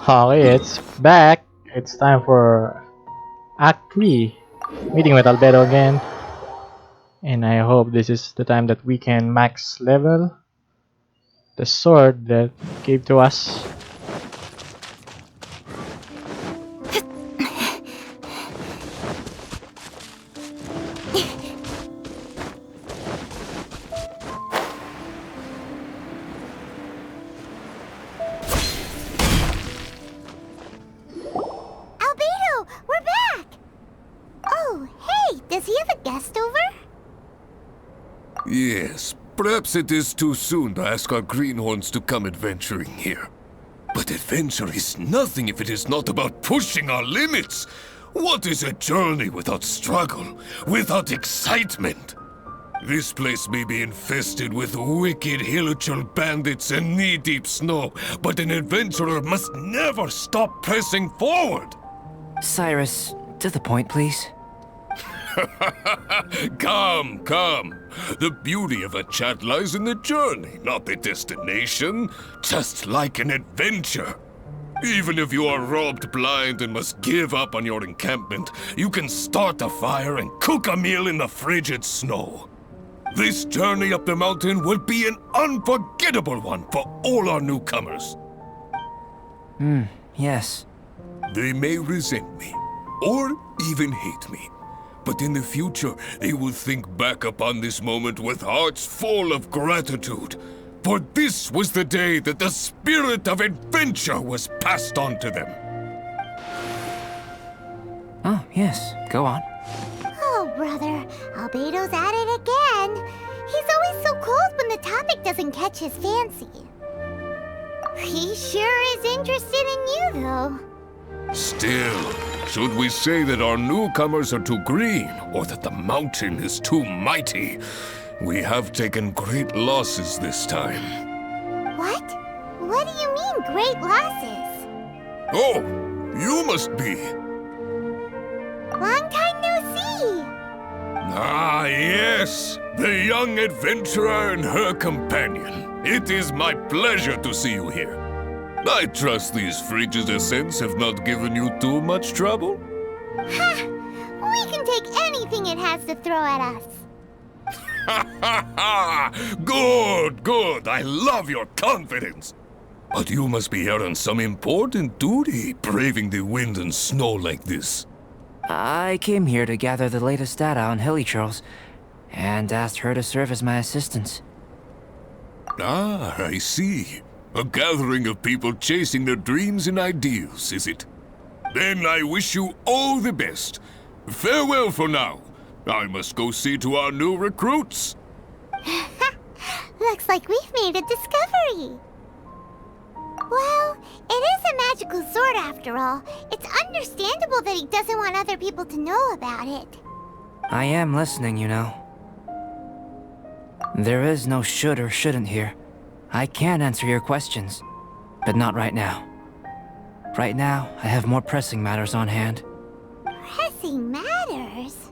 Okay, it's back. It's time for Act 3. Meeting with Albedo again. And I hope this is the time that we can max level the sword that gave to us. Albedo, we're back! Oh, hey, does he have a guest over? Yes, perhaps it is too soon to ask our greenhorns to come adventuring here. But adventure is nothing if it is not about pushing our limits. What is a journey without struggle, without excitement? This place may be infested with wicked hilichurl bandits and knee-deep snow, but an adventurer must never stop pressing forward. Cyrus, to the point, please. Come, come. The beauty of a chat lies in the journey, not the destination. Just like an adventure. Even if you are robbed blind and must give up on your encampment, you can start a fire and cook a meal in the frigid snow. This journey up the mountain will be an unforgettable one for all our newcomers. Yes. They may resent me, or even hate me. But in the future, they will think back upon this moment with hearts full of gratitude. For this was the day that the spirit of adventure was passed on to them. Oh, yes. Go on. Oh, brother, Albedo's at it again. He's always so cold when the topic doesn't catch his fancy. He sure is interested in you, though. Still, should we say that our newcomers are too green, or that the mountain is too mighty? We have taken great losses this time. What? What do you mean, great losses? Oh, you must be. Long time no see. Ah, yes, the young adventurer and her companion. It is my pleasure to see you here. I trust these frigid ascents have not given you too much trouble? Ha! We can take anything it has to throw at us. Ha ha ha! Good, good. I love your confidence. But you must be here on some important duty, braving the wind and snow like this. I came here to gather the latest data on hilichurls, and asked her to serve as my assistant. Ah, I see. A gathering of people chasing their dreams and ideals, is it? Then I wish you all the best. Farewell for now. I must go see to our new recruits. Looks like we've made a discovery. Well, it is a magical sword after all. It's understandable that he doesn't want other people to know about it. I am listening, you know. There is no should or shouldn't here. I can answer your questions, but not right now. Right now, I have more pressing matters on hand. Pressing matters?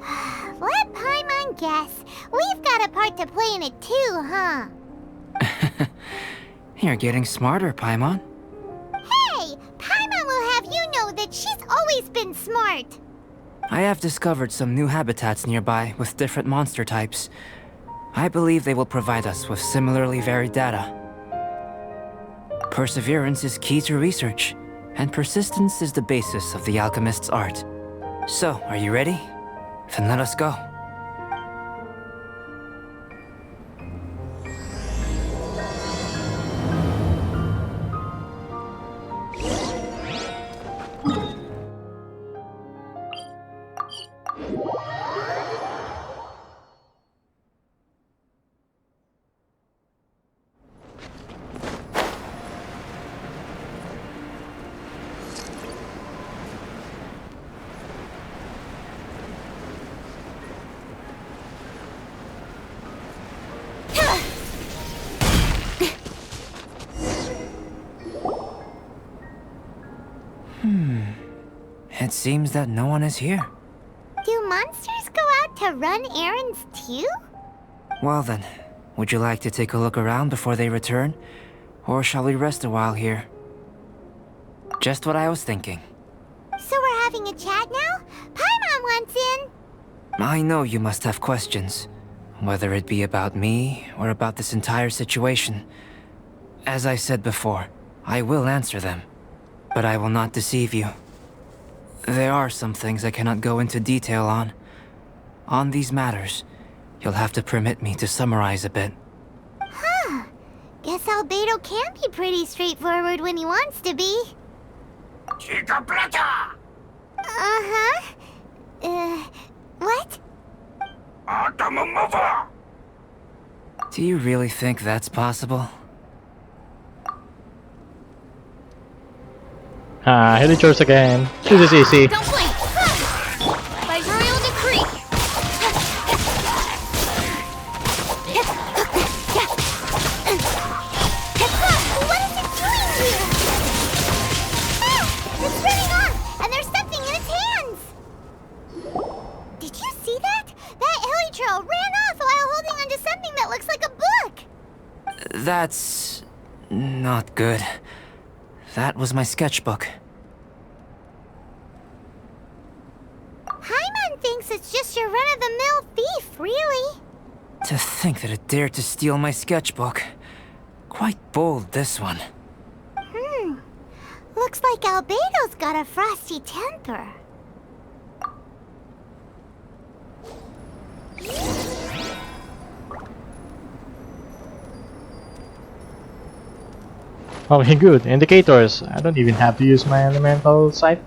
Let Paimon guess. We've got a part to play in it too, huh? You're getting smarter, Paimon. Hey! Paimon will have you know that she's always been smart. I have discovered some new habitats nearby with different monster types. I believe they will provide us with similarly varied data. Perseverance is key to research, and persistence is the basis of the alchemist's art. So, are you ready? Then let us go. It seems that no one is here. Do monsters go out to run errands too? Well then, would you like to take a look around before they return? Or shall we rest a while here? Just what I was thinking. So we're having a chat now? Paimon wants in. I know you must have questions, whether it be about me or about this entire situation. As I said before, I will answer them, but I will not deceive you. There are some things I cannot go into detail on. On these matters, you'll have to permit me to summarize a bit. Huh. Guess Albedo can be pretty straightforward when he wants to be. Uh-huh. What? Do you really think that's possible? Ah, hit the chores again. This is easy. Don't blink! By royal decree! What is it doing here? Ah! It's spinning off, and there's something in its hands! Did you see that? That Elytro ran off while holding onto something that looks like a book! That's... not good. That was my sketchbook. Paimon thinks it's just your run-of-the-mill thief, really. To think that it dared to steal my sketchbook. Quite bold, this one. Looks like Albedo's got a frosty temper. Okay, good. Indicators. I don't even have to use my elemental sight.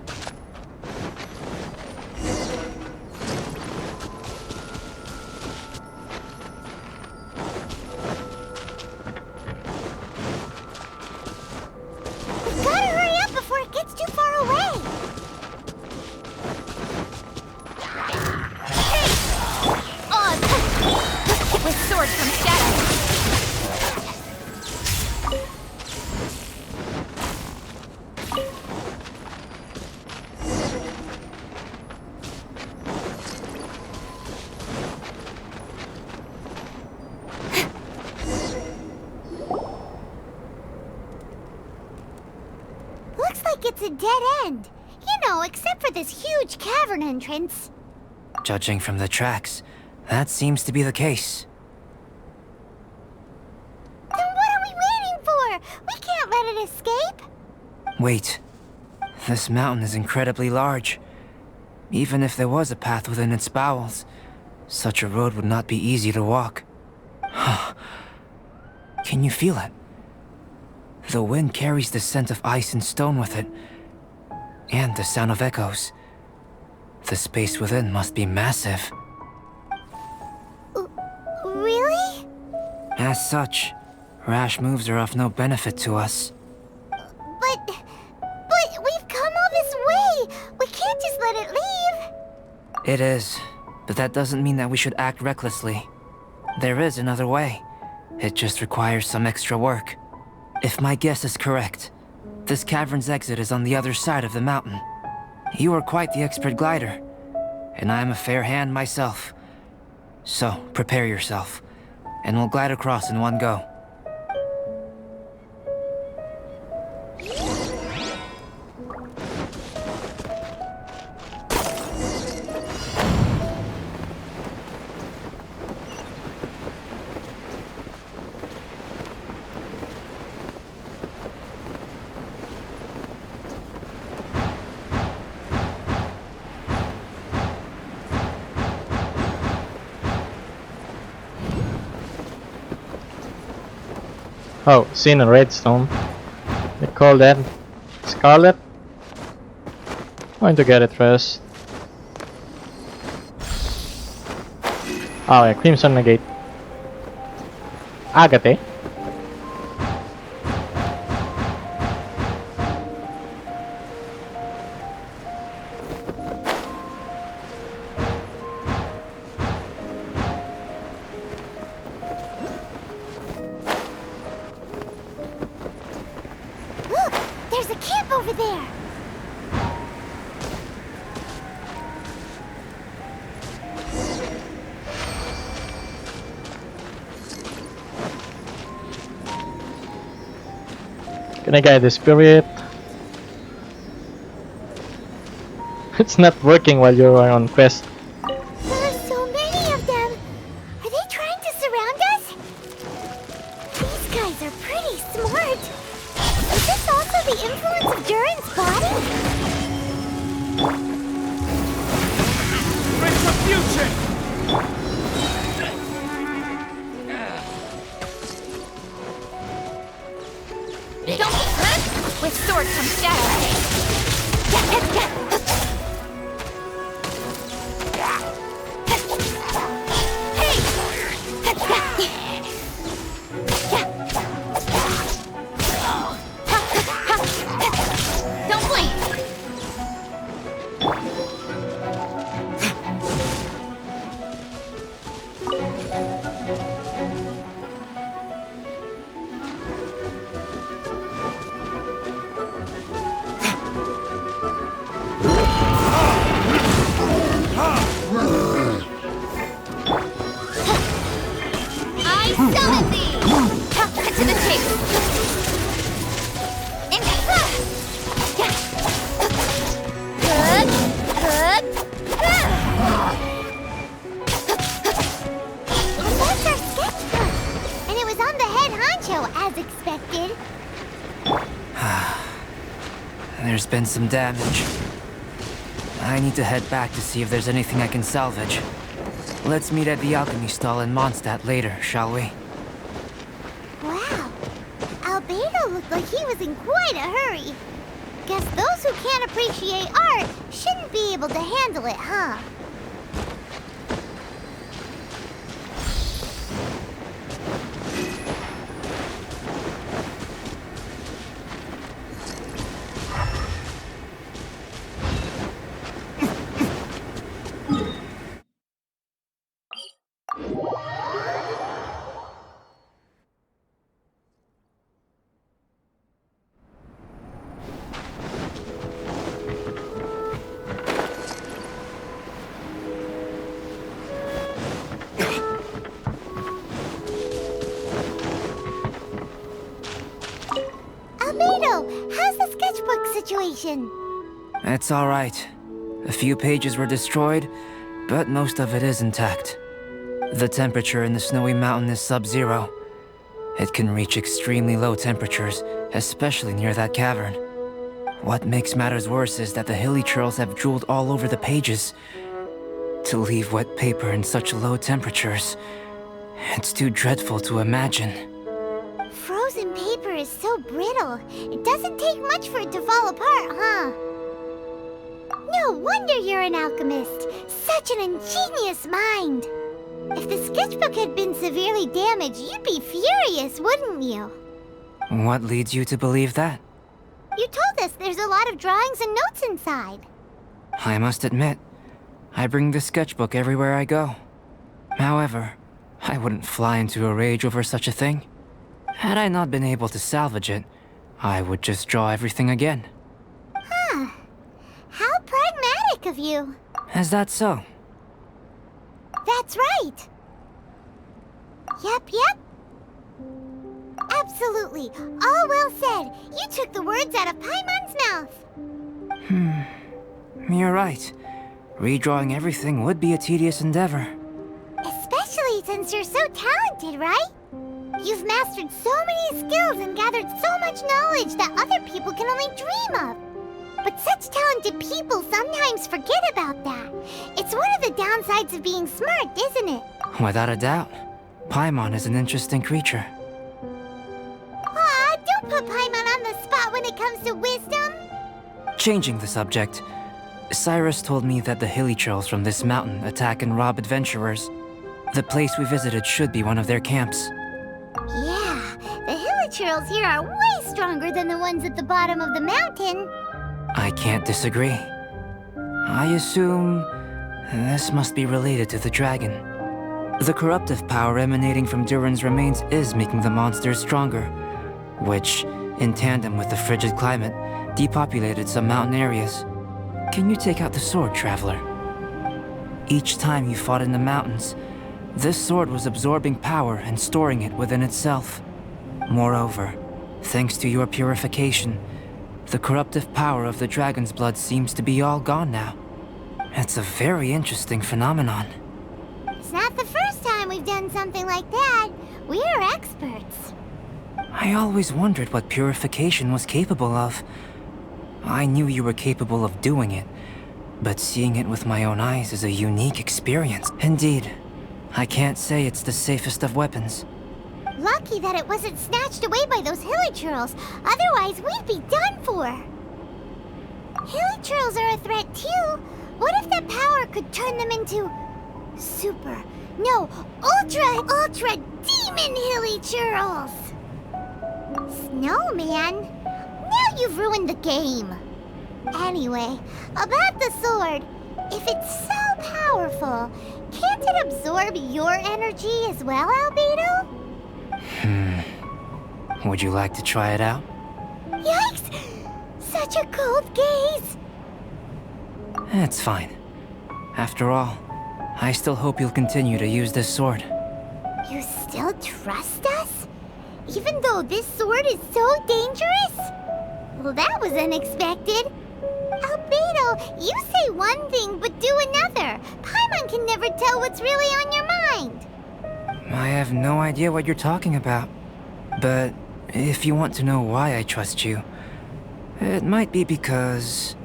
We've gotta hurry up before it gets too far away. Hey! With sword from shadow. Looks like it's a dead end. You know, except for this huge cavern entrance. Judging from the tracks, that seems to be the case. Then what are we waiting for? We can't let it escape. Wait. This mountain is incredibly large. Even if there was a path within its bowels, such a road would not be easy to walk. Can you feel it? The wind carries the scent of ice and stone with it, and the sound of echoes. The space within must be massive. Really? As such, rash moves are of no benefit to us. But we've come all this way. We can't just let it leave. It is, but that doesn't mean that we should act recklessly. There is another way. It just requires some extra work. If my guess is correct, this cavern's exit is on the other side of the mountain. You are quite the expert glider, and I am a fair hand myself. So, prepare yourself, and we'll glide across in one go. Oh, seen a redstone. They call that Scarlet. Going to get it first. Oh yeah, Crimson Negate. Agate. Look, there's a camp over there. Can I guide the spirit? it's not working while you're on quest. There are so many of them. Are they trying to surround us? These guys are pretty smart. Is this also the influence of Durin's body? Retribution! Don't be hurt. With sword comes shadow. Don't blink. I summon thee! Cut to the chase! That's our sketchbook! And it was on the head honcho, as expected. There's been some damage. I need to head back to see if there's anything I can salvage. Let's meet at the alchemy stall in Mondstadt later, shall we? Wow, Albedo looked like he was in quite a hurry. Guess those who can't appreciate art shouldn't be able to handle it, huh? Albedo, how's the sketchbook situation? It's alright. A few pages were destroyed, but most of it is intact. The temperature in the snowy mountain is sub-zero. It can reach extremely low temperatures, especially near that cavern. What makes matters worse is that the hilly churls have drooled all over the pages. To leave wet paper in such low temperatures, it's too dreadful to imagine. Frozen paper is so brittle. It doesn't take much for it to fall apart, huh? No wonder you're an alchemist. Such an ingenious mind. If the sketchbook had been severely damaged, you'd be furious, wouldn't you? What leads you to believe that? You told us there's a lot of drawings and notes inside. I must admit, I bring the sketchbook everywhere I go. However, I wouldn't fly into a rage over such a thing. Had I not been able to salvage it, I would just draw everything again. Huh. How pragmatic of you. Is that so? That's right. Yep. Absolutely. All well said. You took the words out of Paimon's mouth. You're right. Redrawing everything would be a tedious endeavor. Especially since you're so talented, right? You've mastered so many skills and gathered so much knowledge that other people can only dream of. But such talented people sometimes forget about that. It's one of the downsides of being smart, isn't it? Without a doubt. Paimon is an interesting creature. Aw, don't put Paimon on the spot when it comes to wisdom. Changing the subject, Cyrus told me that the hilly churls from this mountain attack and rob adventurers. The place we visited should be one of their camps. Yeah, the hilichurls here are way stronger than the ones at the bottom of the mountain. I can't disagree. I assume this must be related to the dragon. The corruptive power emanating from Durin's remains is making the monsters stronger, which, in tandem with the frigid climate, depopulated some mountain areas. Can you take out the sword, Traveler? Each time you fought in the mountains, this sword was absorbing power and storing it within itself. Moreover, thanks to your purification, the corruptive power of the dragon's blood seems to be all gone now. It's a very interesting phenomenon. It's not the first time we've done something like that. We're experts. I always wondered what purification was capable of. I knew you were capable of doing it, but seeing it with my own eyes is a unique experience. Indeed, I can't say it's the safest of weapons. Lucky that it wasn't snatched away by those hilichurls. Otherwise, we'd be done for. Hilichurls are a threat too. What if that power could turn them into super, no, ultra demon hilichurls? Snowman, now you've ruined the game. Anyway, about the sword. If it's so powerful, can't it absorb your energy as well, Albedo? Would you like to try it out? Yikes! Such a cold gaze! It's fine. After all, I still hope you'll continue to use this sword. You still trust us? Even though this sword is so dangerous? Well, that was unexpected. Albedo, you say one thing but do another. Paimon can never tell what's really on your mind. I have no idea what you're talking about. But if you want to know why I trust you, it might be because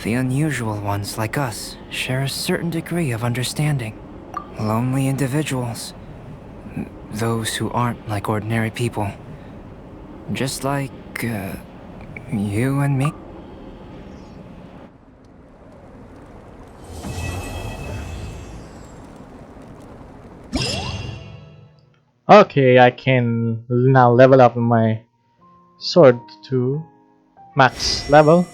the unusual ones like us share a certain degree of understanding. Lonely individuals. Those who aren't like ordinary people. Just like, you and me. Okay, I can now level up my sword to max level.